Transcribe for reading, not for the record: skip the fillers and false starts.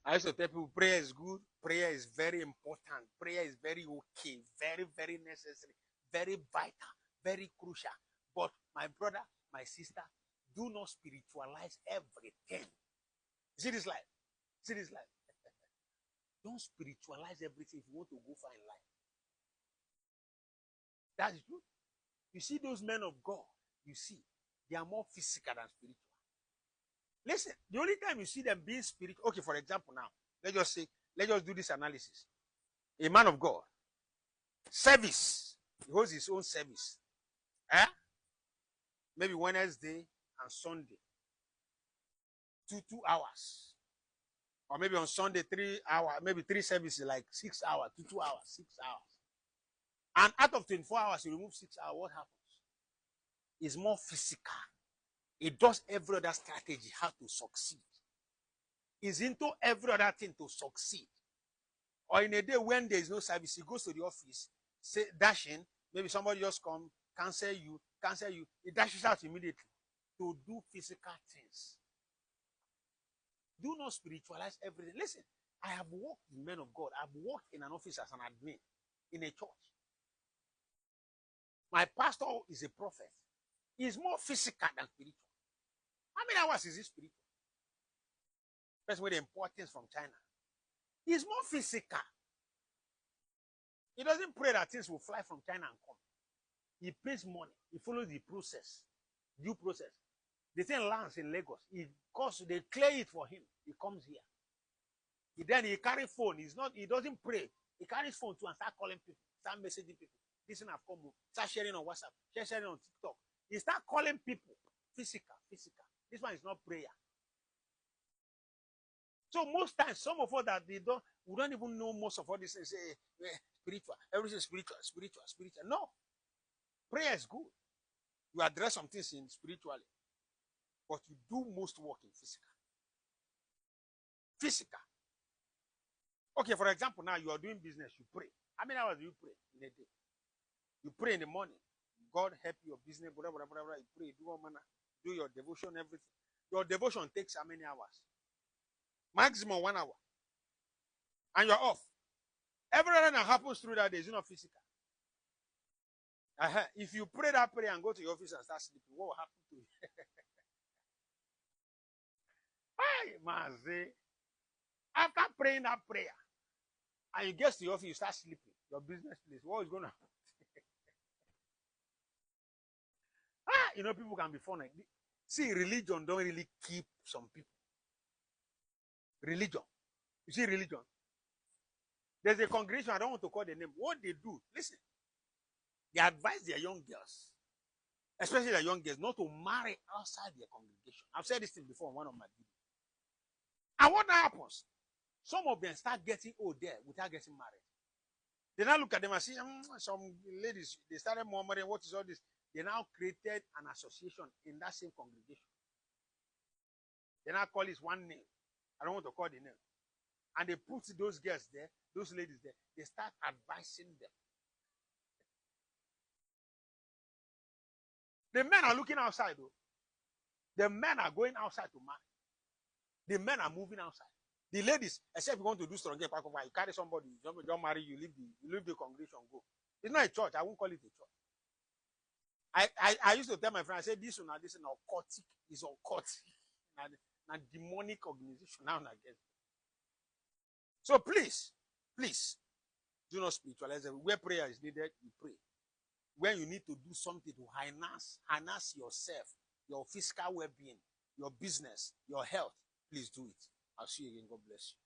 I used to tell people prayer is good, prayer is very important, prayer is very okay, very, very necessary, very vital, very crucial. But my brother, my sister, do not spiritualize everything. See this life. See this life. Don't spiritualize everything if you want to go far in life. That is true. You see those men of God, you see, they are more physical than spiritual. Listen, the only time you see them being spiritual, okay, for example, now, let's just do this analysis. A man of God, service, he holds his own service. Eh? Maybe Wednesday and Sunday, two hours. Or maybe on Sunday, 3 hours, maybe 3 services, like 6 hours, 2 hours, 6 hours. And out of 24 hours, you remove 6 hours, what happens? It's more physical. It does every other strategy how to succeed. It's into every other thing to succeed. Or in a day when there is no service, he goes to the office, say dash in, maybe somebody just come, cancel you, he dashes out immediately to do physical things. Do not spiritualize everything. Listen, I have worked with men of God. I've worked in an office as an admin in a church. My pastor is a prophet. He's more physical than spiritual. How many hours is he spiritual? That's where the importance from China. He's more physical. He doesn't pray that things will fly from China and come. He pays money. He follows the process, due process. The thing lands in Lagos. They clear it for him. He comes here. He carries phone. He doesn't pray. He carries phone too and start calling people, start messaging people. This thing have come, start sharing on WhatsApp, sharing on TikTok. He start calling people. Physical. This one is not prayer. So most times, some of us that we don't even know most of all this things. Say spiritual, everything is spiritual. No, prayer is good. You address some things in spiritually, but you do most work in physical. Okay, for example, now you are doing business, you pray. How many hours do you pray in a day? You pray in the morning. God help your business, whatever. You pray, do your devotion, everything. Your devotion takes how many hours? Maximum 1 hour. And you're off. Everything that happens through that day is not physical. If you pray that prayer and go to your office and start sleeping, what will happen to you? Hey, man, after praying that prayer, and you get to your office, you start sleeping, your business place, what is going to happen? People can be funny. See, religion don't really keep some people. Religion. You see, religion. There's a congregation, I don't want to call the name. What they do, listen, they advise their young girls, especially their young girls, not to marry outside their congregation. I've said this thing before in one of my videos. And what happens? Some of them start getting old there without getting married. They now look at them and see some ladies, they started murmuring, what is all this? They now created an association in that same congregation. They now call it one name. I don't want to call the name. And they put those girls there, those ladies there. They start advising them. The men are looking outside, though. The men are going outside to marry. The men are moving outside. The ladies, except you want to do strong, you carry somebody, don't marry, you leave the congregation, go. It's not a church. I won't call it a church. I used to tell my friend, I said, this is occultic. It's occultic. And demonic organization now and again. So please, do not spiritualize it. Where prayer is needed, you pray. When you need to do something to harness yourself, your physical well-being, your business, your health, please do it. I'll see you again. God bless you.